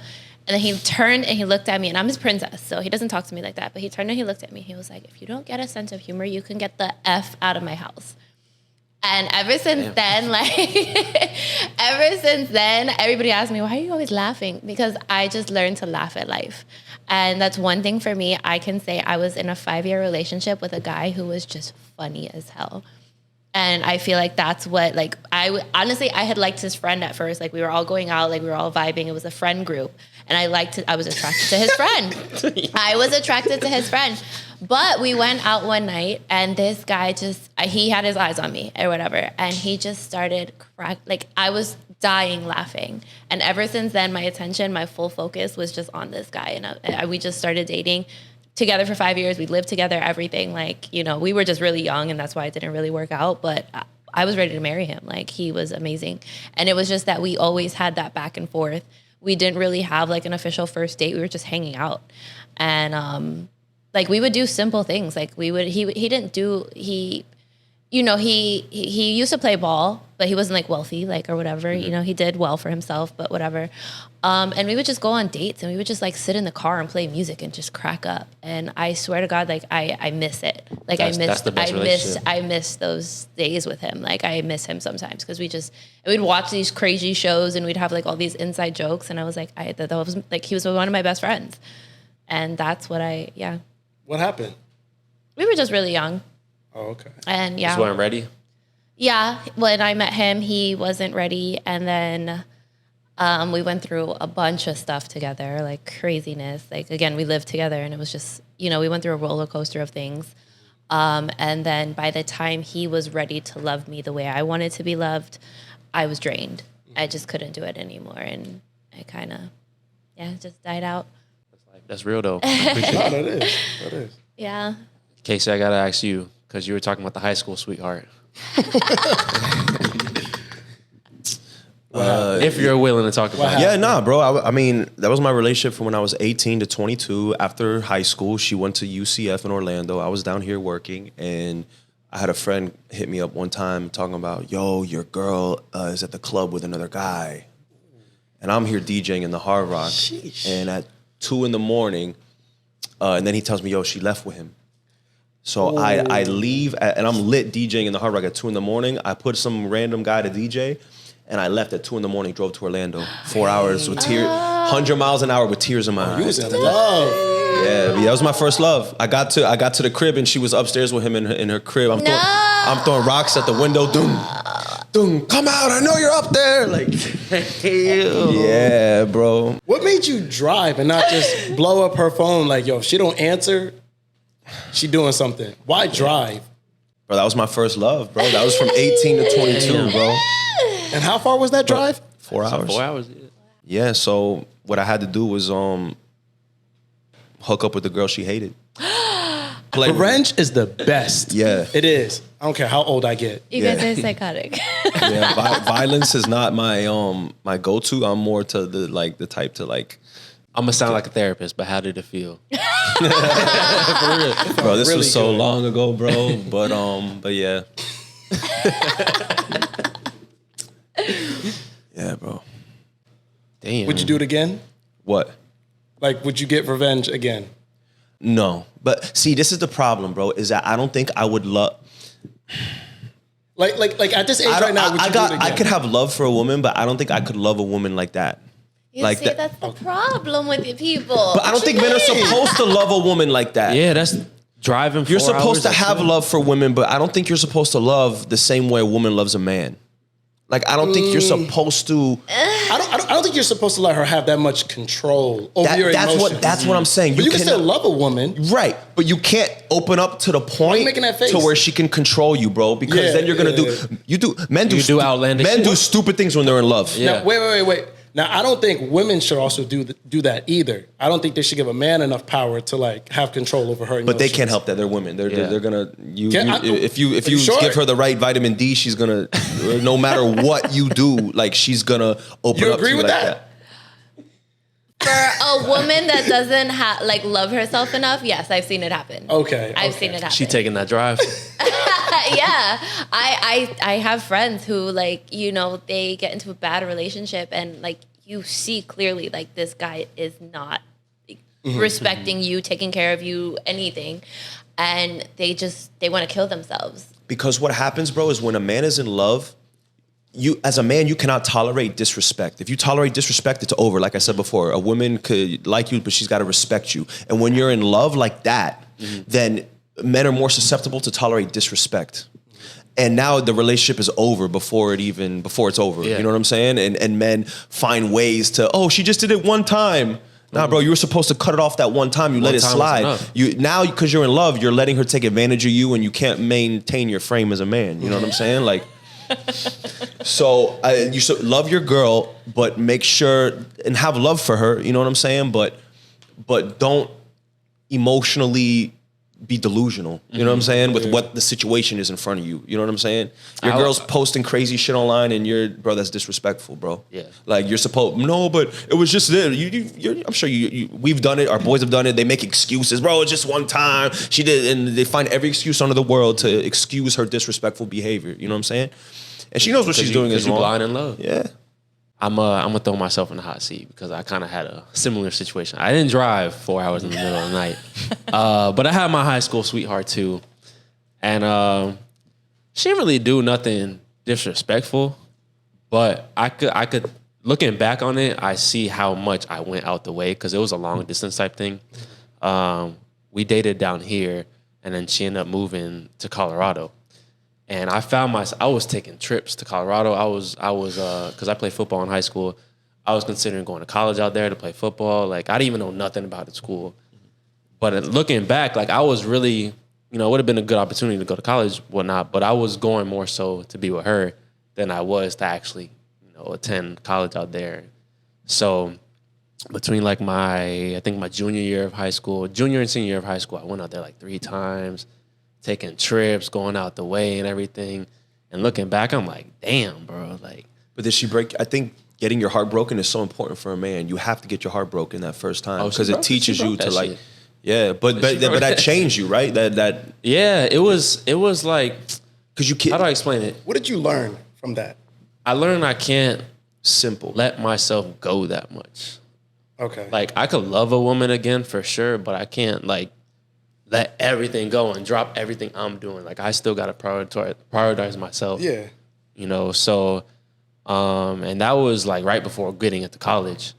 D: And then he turned and he looked at me, and I'm his princess, so he doesn't talk to me like that. But he turned and he looked at me. He was like, if you don't get a sense of humor, you can get the F out of my house. And ever since then, everybody asks me, why are you always laughing? Because I just learned to laugh at life. And that's one thing for me. I can say I was in a 5-year relationship with a guy who was just funny as hell. And I feel like that's what, like, honestly, I had liked his friend at first. Like, we were all going out, like, we were all vibing. It was a friend group. And I was attracted to his friend. I was attracted to his friend. But we went out one night, and this guy he had his eyes on me or whatever. And he just started like, I was dying laughing. And ever since then, my full focus was just on this guy. And we just started dating together for 5 years. We lived together, everything. Like, you know, we were just really young, and that's why it didn't really work out. But I was ready to marry him. Like, he was amazing. And it was just that we always had that back and forth. We didn't really have like an official first date. We were just hanging out. And like, we would do simple things. Like, he you know, he used to play ball, but he wasn't like wealthy, like, or whatever. You know, he did well for himself, but whatever. And we would just go on dates and we would just like sit in the car and play music and just crack up. And I swear to God, like I miss it. Like
A: That's the best relationship.
D: I miss those days with him. Like I miss him sometimes because we'd watch these crazy shows and we'd have like all these inside jokes. And I was like, that was like, he was one of my best friends. And that's what
B: What happened?
D: We were just really young.
B: Oh, okay.
D: And yeah.
A: Just weren't ready?
D: Yeah. When I met him, he wasn't ready. And then we went through a bunch of stuff together, like craziness. Like, again, we lived together and it was just, you know, we went through a roller coaster of things. And then by the time he was ready to love me the way I wanted to be loved, I was drained. I just couldn't do it anymore. And I kind of, just died out.
A: That's real, though. I appreciate it.
B: That is.
D: Yeah.
A: Casey, I got to ask you, because you were talking about the high school sweetheart. If you're willing to talk about it.
C: Yeah, nah, bro. I mean, that was my relationship from when I was 18 to 22. After high school, she went to UCF in Orlando. I was down here working, and I had a friend hit me up one time talking about, yo, your girl is at the club with another guy. And I'm here DJing in the Hard Rock.
B: Sheesh.
C: And at 2 a.m, and then he tells me, yo, she left with him. So I leave, and I'm lit DJing in the Hard Rock at 2 a.m. I put some random guy to DJ, and I left at 2 a.m, drove to Orlando, 4 hours with tears, 100 miles an hour with tears in my eyes.
B: You was in love.
C: Yeah, that was my first love. I got to the crib, and she was upstairs with him in her crib. I'm throwing rocks at the window. Doom, doom, come out! I know you're up there. Like, yeah, bro.
B: What made you drive and not just blow up her phone? Like, yo, if she don't answer, she doing something. Why drive?
C: Bro, that was my first love, bro. That was from 18 to 22, bro.
B: And how far was that drive?
C: 4 hours.
A: 4 hours,
C: Yeah, so what I had to do was hook up with the girl she hated.
B: Revenge is the best.
C: Yeah.
B: It is. I don't care how old I get.
D: You guys are psychotic.
C: Yeah, violence is not my my go-to. I'm more to the type to like.
A: I'm going to sound like a therapist, but how did it feel?
C: Bro, this
B: really
C: was so
B: good.
C: long ago, bro. But yeah. Yeah, bro.
A: Damn.
B: Would you do it again?
C: What?
B: Like, would you get revenge again?
C: No. But see, this is the problem, bro, is that I don't think I would love.
B: Like at this age right now, would you do it again?
C: I could have love for a woman, but I don't think I could love a woman like that.
D: You
C: Like
D: see,
C: that.
D: that's the problem with you people.
C: But I don't think men are supposed to love a woman like that.
A: Yeah, that's driving 4
C: You're
A: hours.
C: supposed to
A: that's
C: have
A: it.
C: love for women, but I don't think you're supposed to love the same way a woman loves a man. Like, I don't think you're supposed to.
B: I don't think you're supposed to let her have that much control over your emotions.
C: That's what I'm saying.
B: But you can still love a woman.
C: Right, but you can't open up to the point
B: making that face?
C: to where she can control you, bro. Because
B: Yeah,
C: then you're gonna
B: yeah.
C: men do
A: outlandish
C: men
A: shit.
C: do stupid things when they're in love.
A: Yeah.
B: Now, wait. Now, I don't think women should also do that either. I don't think they should give a man enough power to like have control over her emotions.
C: But they can't help that. They're women. They're gonna if you
B: Sure.
C: give her the right vitamin D, she's gonna no matter what you do, like she's gonna open
B: You
C: up
B: agree
C: to you
B: with
C: like
B: that?
D: For a woman that doesn't love herself enough, yes, I've seen it happen.
B: Okay.
D: I've seen it happen.
A: She taking that drive.
D: Yeah. I have friends who like, you know, they get into a bad relationship and like you see clearly like this guy is not respecting you, taking care of you, anything. And they want to kill themselves.
C: Because what happens, bro, is when a man is in love, you as a man, you cannot tolerate disrespect. If you tolerate disrespect, it's over. Like I said before, a woman could like you, but she's got to respect you. And when you're in love like that, then men are more susceptible to tolerate disrespect. And now the relationship is over before it's over.
A: Yeah.
C: You know what I'm saying? And men find ways to, oh, she just did it one time. Nah, bro, you were supposed to cut it off that one time. You let it
A: time was
C: slide.
A: enough.
C: Now, because you're in love, you're letting her take advantage of you, and you can't maintain your frame as a man. You know what I'm saying? Like, so you should love your girl, but make sure and have love for her. You know what I'm saying? But don't emotionally be delusional. You know what I'm saying? With what the situation is in front of you. You know what I'm saying? Your girl's posting crazy shit online and bro, that's disrespectful, bro.
A: Yeah.
C: Like you're supposed, no, but it was just there. I'm sure we've done it. Our boys have done it. They make excuses. Bro, it's just one time. She did, and they find every excuse under the world to excuse her disrespectful behavior. You know what I'm saying? And she knows what she's doing is wrong.
A: Blind in love.
C: Yeah.
A: I'm gonna throw myself in the hot seat because I kind of had a similar situation. I didn't drive 4 hours in the middle of the night, but I had my high school sweetheart too, and she didn't really do nothing disrespectful, but I could looking back on it, I see how much I went out the way because it was a long distance type thing. We dated down here, and then she ended up moving to Colorado. And I found I was taking trips to Colorado. I was because I played football in high school. I was considering going to college out there to play football. Like I didn't even know nothing about the school. But looking back, like I was really, it would have been a good opportunity to go to college, whatnot. But I was going more so to be with her than I was to actually, attend college out there. So between like I think my junior and senior year of high school, I went out there like 3 times. Taking trips, going out the way and everything. And looking back, I'm like, damn, bro. Like,
C: but did she break? I think getting your heart broken is so important for a man. You have to get your heart broken that first time because it teaches you to like, yeah. But that changed you, right? That
A: yeah. It was like
C: because you can't.
A: How do I explain it?
B: What did you learn from that?
A: I learned I can't let myself go that much.
B: Okay.
A: Like I could love a woman again for sure, but I can't like let everything go and drop everything I'm doing. Like I still gotta prioritize myself.
B: Yeah.
A: So and that was like right before getting into college.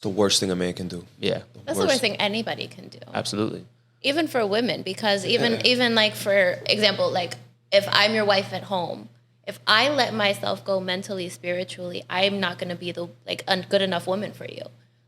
C: The worst thing a man can do.
A: Yeah.
D: That's the worst thing anybody can do.
A: Absolutely.
D: Even for women, because even like for example, like if I'm your wife at home, if I let myself go mentally, spiritually, I'm not gonna be the a good enough woman for you.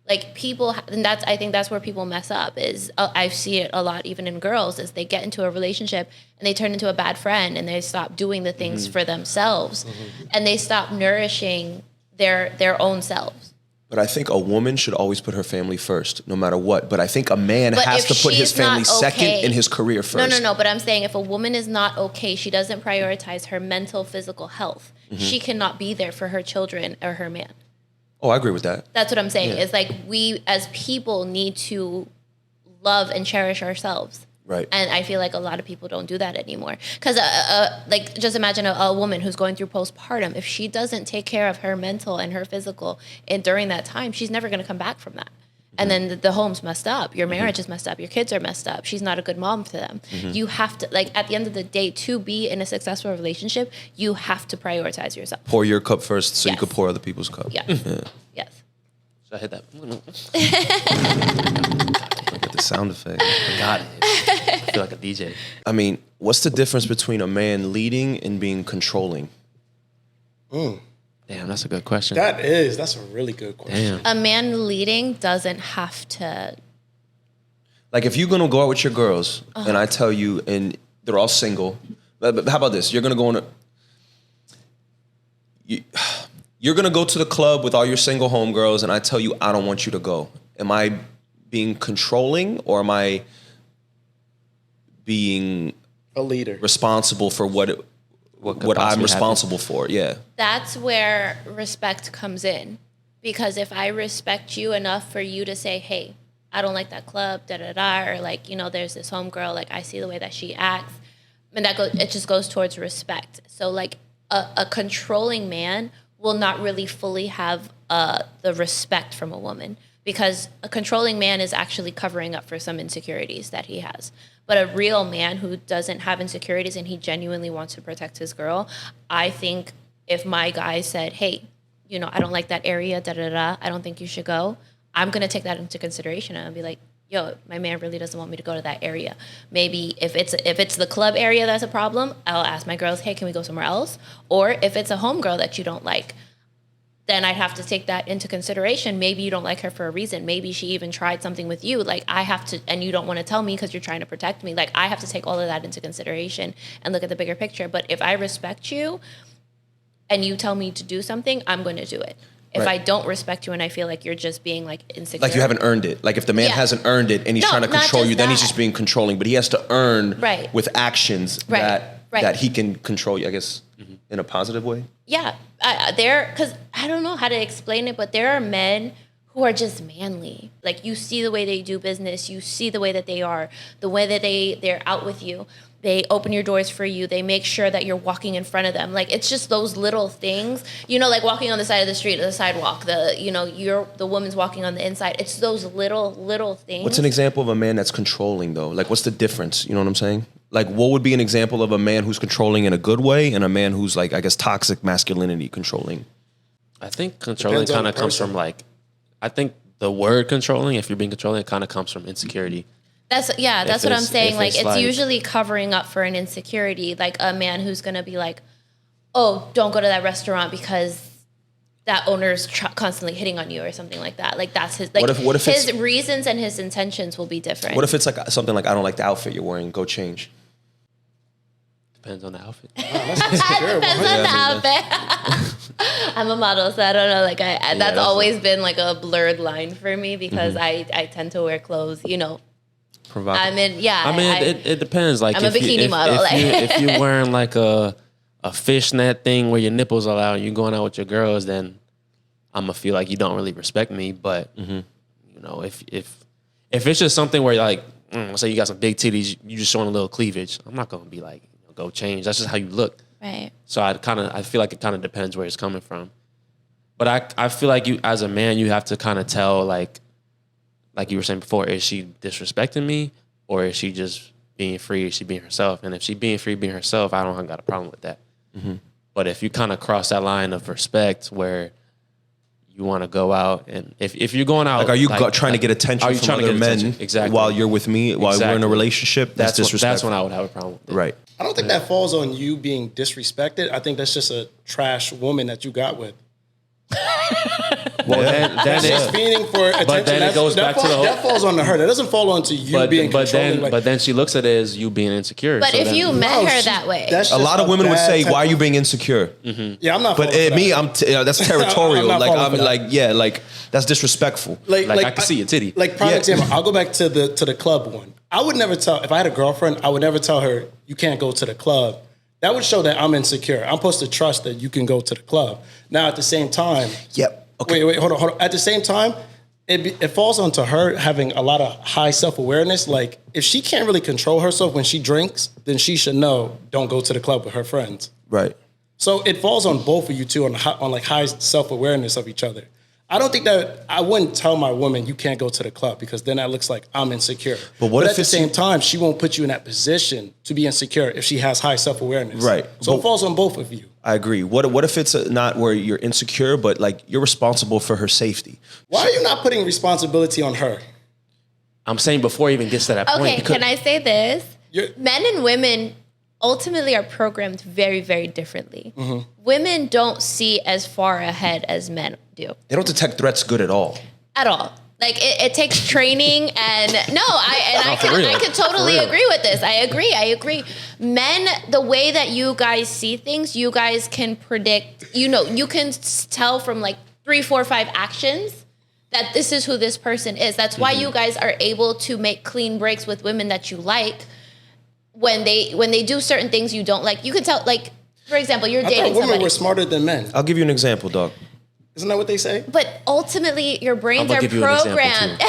D: Like people, and I think that's where people mess up is I see it a lot even in girls is they get into a relationship and they turn into a bad friend and they stop doing the things for themselves and they stop nourishing their own selves.
C: But I think a woman should always put her family first, no matter what. But I think a man has to put his family second and his career first.
D: No. But I'm saying if a woman is not okay, she doesn't prioritize her mental, physical health. She cannot be there for her children or her man.
C: Oh, I agree with that.
D: That's what I'm saying. Yeah. It's like we as people need to love and cherish ourselves.
C: Right.
D: And I feel like a lot of people don't do that anymore. Because like just imagine a woman who's going through postpartum. If she doesn't take care of her mental and her physical and during that time, she's never going to come back from that. And then the home's messed up. Your marriage is messed up. Your kids are messed up. She's not a good mom to them. You have to, like, at the end of the day, to be in a successful relationship, you have to prioritize yourself.
C: Pour your cup first so you can pour other people's cup.
D: Yeah. Yes.
A: Should I hit that?
C: Get the sound effect.
A: I got it. I feel like a DJ.
C: I mean, what's the difference between a man leading and being controlling?
A: Damn, that's a good question.
B: That's a really good question.
A: Damn.
D: A man leading doesn't have to.
C: Like if you're gonna go out with your girls and I tell you, and they're all single, but how about this? You're gonna go on you're gonna go to the club with all your single homegirls, and I tell you I don't want you to go. Am I being controlling or am I being
B: a leader
C: responsible for what I'm responsible for? Yeah. That's
D: where respect comes in. Because if I respect you enough for you to say, hey, I don't like that club, or like, there's this homegirl, like I see the way that she acts. And it just goes towards respect. So like a controlling man will not really fully have the respect from a woman. Because a controlling man is actually covering up for some insecurities that he has. But a real man who doesn't have insecurities and he genuinely wants to protect his girl, I think if my guy said, hey, I don't like that area, I don't think you should go, I'm going to take that into consideration and I'll be like, yo, my man really doesn't want me to go to that area. Maybe if it's the club area that's a problem, I'll ask my girls, hey, can we go somewhere else? Or if it's a homegirl that you don't like, then I'd have to take that into consideration. Maybe you don't like her for a reason. Maybe she even tried something with you. Like I have to, and you don't want to tell me because you're trying to protect me. Like I have to take all of that into consideration and look at the bigger picture. But if I respect you and you tell me to do something, I'm going to do it. if I don't respect you and I feel like you're just being like insecure.
C: Like you haven't earned it. Like if the man hasn't earned it and he's trying to control you, then he's just being controlling. But he has to earn with actions that he can control you, I guess, in a positive way.
D: Yeah. Because I don't know how to explain it, but there are men who are just manly. Like you see the way they do business, you see the way that they are, the way that they're out with you. They open your doors for you. They make sure that you're walking in front of them. Like it's just those little things, like walking on the side of the street or the sidewalk. You're the woman's walking on the inside. It's those little things.
C: What's an example of a man that's controlling though? Like what's the difference? You know what I'm saying? Like what would be an example of a man who's controlling in a good way and a man who's like, I guess, toxic masculinity controlling?
A: I think controlling kind of comes from like, I think the word controlling, if you're being controlling, it kind of comes from insecurity. That's what I'm saying. Like it's usually covering up for an insecurity. Like a man who's going to be like, oh, don't go to that restaurant because that owner's constantly hitting on you or something like that. Like that's his, like what if his reasons and his intentions will be different.
C: What if it's like something like, I don't like the outfit you're wearing, go change?
A: Depends on the outfit.
D: Depends on the outfit. I'm a model, so I don't know. Like that's always been like a blurred line for me because I tend to wear clothes,
A: Provocative.
D: It
A: depends. Like
D: I'm a bikini model.
A: If you're wearing like a fishnet thing where your nipples are out and you're going out with your girls, then I'm gonna feel like you don't really respect me. But if it's just something where like, let's say you got some big titties, you just showing a little cleavage, I'm not gonna be like, go change. That's just how you look.
D: Right.
A: So I feel like it kind of depends where it's coming from. But I feel like you as a man, you have to kind of tell like you were saying before, is she disrespecting me or is she just being free? Is she being herself? And if she being free, being herself, I don't got a problem with that. Mm-hmm. But if you kind of cross that line of respect where you want to go out and if you're going out,
C: like, are you trying to get attention from other men while you're with me, while we're in a relationship? That's disrespectful.
A: That's when I would have a problem with it.
C: Right.
B: I don't think that falls on you being disrespected. I think that's just a trash woman that you got with.
A: Well, then
B: she's fiending for attention.
A: But then it goes back to the whole...
B: That falls on her. That doesn't fall onto you being controlling.
A: But then she looks at it as you being insecure.
D: But if you met her that way...
C: A lot of women would say, why are you being insecure?
B: Mm-hmm. Yeah, I'm not.
C: But me, that's territorial. That's disrespectful.
A: Like I can see your titty.
B: Like, prime example, I'll go back to the club one. I would never tell, if I had a girlfriend, I would never tell her, you can't go to the club. That would show that I'm insecure. I'm supposed to trust that you can go to the club. Now, at the same time...
C: Yep. Okay.
B: Wait, hold on. At the same time, it falls onto her having a lot of high self-awareness. Like, if she can't really control herself when she drinks, then she should know, don't go to the club with her friends.
C: Right.
B: So it falls on both of you two on like high self-awareness of each other. I don't think that I wouldn't tell my woman you can't go to the club because then that looks like I'm insecure. But at the same time, she won't put you in that position to be insecure if she has high self-awareness.
C: Right.
B: So it falls on both of you.
C: I agree. What if it's not where you're insecure, but like you're responsible for her safety?
B: Why are you not putting responsibility on her?
A: I'm saying before it even gets to that point.
D: Okay, can I say this? Men and women ultimately are programmed very, very differently. Mm-hmm. Women don't see as far ahead as men do.
C: They don't detect threats good at all.
D: At all. Like it takes training and I could totally agree with this. I agree. Men, the way that you guys see things, you guys can predict, you can tell from like 3, 4, 5 actions that this is who this person is. That's why you guys are able to make clean breaks with women that you like. When they do certain things you don't like, you can tell, like, for example, you're dating somebody.
B: Women were smarter than men.
C: I'll give you an example, dog.
B: Isn't that what they say?
D: But ultimately, your brains are programmed.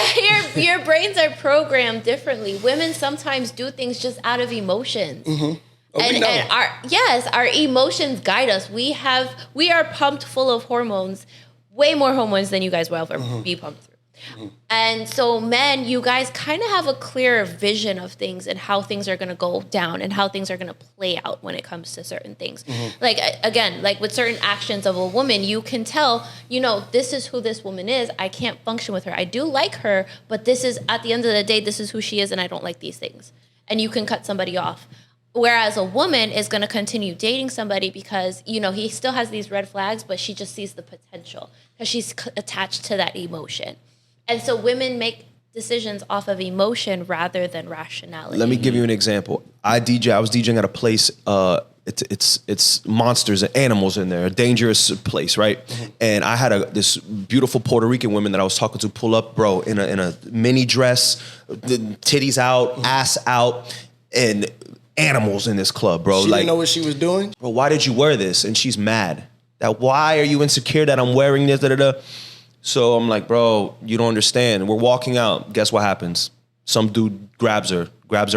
D: your brains are programmed differently. Women sometimes do things just out of emotions. Mm-hmm. And our emotions guide us. We are pumped full of hormones, way more hormones than you guys will ever be pumped through. Mm-hmm. And so men, you guys kind of have a clearer vision of things and how things are going to go down and how things are going to play out when it comes to certain things. Mm-hmm. Like, again, like with certain actions of a woman, you can tell, this is who this woman is. I can't function with her. I do like her, but this is, at the end of the day, this is who she is and I don't like these things. And you can cut somebody off. Whereas a woman is going to continue dating somebody because, he still has these red flags, but she just sees the potential because she's attached to that emotion. And so women make decisions off of emotion rather than rationality.
C: Let me give you an example. I was DJing at a place it's monsters and animals in there, a dangerous place, right? Mm-hmm. And I had this beautiful Puerto Rican woman that I was talking to pull up, bro, in a mini dress, the titties out, ass out, and animals in this club, bro.
B: She didn't know what she was doing?
C: Bro, why did you wear this? And she's mad. That why are you insecure that I'm wearing this, da-da-da? So I'm like, bro, you don't understand. We're walking out. Guess what happens? Some dude grabs her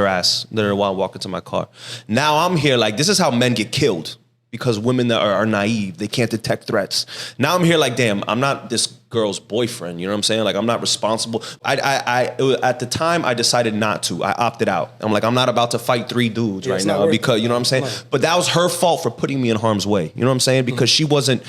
C: ass, while walking to my car. Now I'm here like, this is how men get killed because women that are naive. They can't detect threats. Now I'm here like, damn, I'm not this girl's boyfriend. You know what I'm saying? Like, I'm not responsible. At the time, I decided not to. I opted out. I'm like, I'm not about to fight 3 dudes right now because, you know what I'm saying? But that was her fault for putting me in harm's way. You know what I'm saying? Because she wasn't...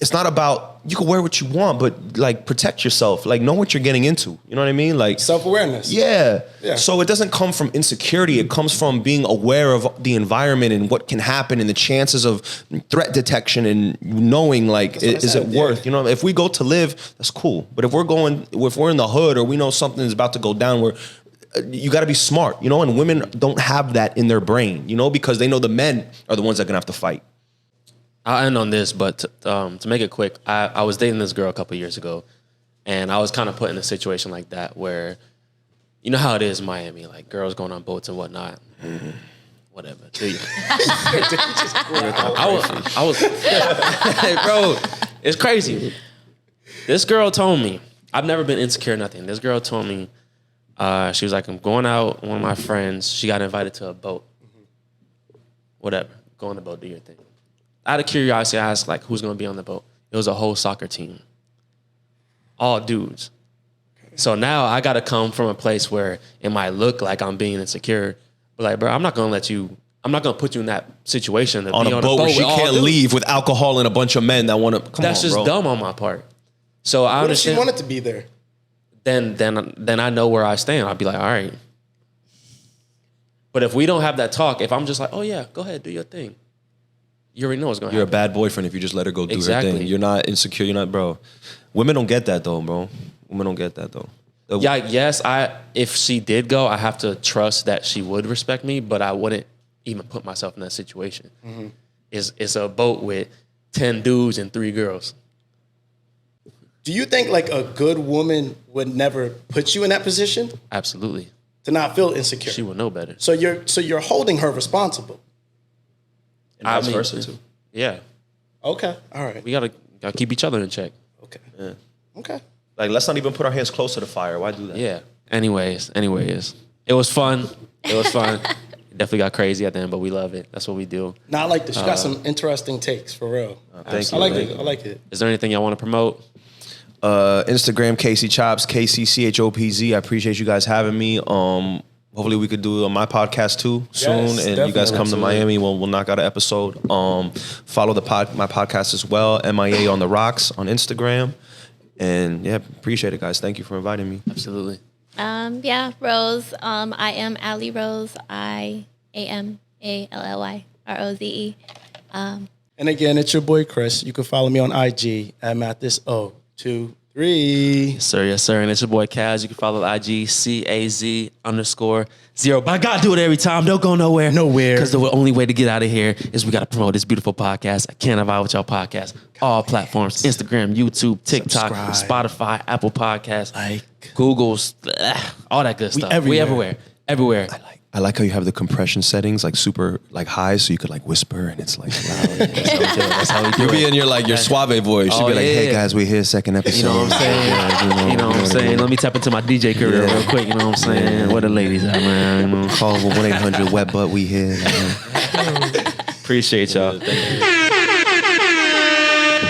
C: It's not about, you can wear what you want, but like protect yourself. Like know what you're getting into. You know what I mean? Like
B: self-awareness.
C: Yeah. So it doesn't come from insecurity. It comes from being aware of the environment and what can happen and the chances of threat detection and knowing like, is it worth, you know, if we go to live, that's cool. But if we're in the hood or we know something is about to go down, where you got to be smart, you know, and women don't have that in their brain, you know, because they know the men are the ones that are going to have to fight.
A: I'll end on this, but to make it quick, I was dating this girl a couple of years ago, and I was kind of put in a situation like that where, you know how it is in Miami, like girls going on boats and whatnot. Mm-hmm. Whatever. I was bro, it's crazy. This girl told me, I've never been insecure or nothing. This girl told me, she was like, I'm going out with one of my friends. She got invited to a boat. Whatever. Go on the boat, do your thing. Out of curiosity, I asked, like, who's going to be on the boat? It was a whole soccer team. All dudes. So now I got to come from a place where it might look like I'm being insecure. But, like, bro, I'm not going to put you in that situation. To
C: on
A: be
C: a boat where she can't leave with alcohol and a bunch of men that want to,
A: That's just dumb on my part. So I understand.
B: What if she wanted to be there?
A: Then I know where I stand. I'll be like, all right. But if we don't have that talk, if I'm just like, oh, yeah, go ahead, do your thing. You already know what's going to happen.
C: You're a bad boyfriend if you just let her go do her thing. You're not insecure. You're not, bro. Women don't get that, though, bro. Women don't get that, though.
A: Yeah, yes, if she did go, I have to trust that she would respect me, but I wouldn't even put myself in that situation. Mm-hmm. It's a boat with 10 dudes and 3 girls.
B: Do you think like a good woman would never put you in that position?
A: Absolutely.
B: To not feel insecure.
A: She would know better.
B: So you're holding her responsible.
C: And vice versa too.
A: Yeah.
B: Okay. All right.
A: We gotta keep each other in check.
B: Okay.
C: Yeah.
B: Okay.
C: Like, let's not even put our hands close to the fire. Why do that?
A: Yeah. Anyways, it was fun. Definitely got crazy at the end, but we love it. That's what we do.
B: Now I like this. You got some interesting takes for real.
C: Thank you.
B: I like it.
A: Is there anything y'all want to promote?
C: Instagram, Casey Chops, KCCHOPZ. I appreciate you guys having me. Hopefully we could do my podcast too soon, and definitely. You guys come to Miami. We'll knock out an episode. Follow my podcast as well, MIA on the Rocks on Instagram, and yeah, appreciate it, guys. Thank you for inviting me.
A: Absolutely.
D: Yeah, Rose. I am Allie Rose. IAMALLY ROZE.
B: And again, it's your boy Chris. You can follow me on IG at Mathis023.
A: Yes, sir. And it's your boy Kaz. You can follow IG CAZ_0. But I gotta do it every time. Don't go nowhere. Because the only way to get out of here is we gotta promote this beautiful podcast. I Canivibewithyall podcast. All platforms: Instagram, YouTube, TikTok, Spotify, Apple Podcasts, Google's, all that good stuff. We everywhere.
C: I like how you have the compression settings like super like high, so you could like whisper and it's like loud. That's how we do it. You be in your suave voice. You be like, hey guys, we here, second episode.
A: You know what I'm saying? You know what I'm saying? Let me tap into my DJ career real quick. You know what I'm saying? Where the ladies at, man?
C: Call 1-800 wet butt. We here.
A: Appreciate y'all. Thank you.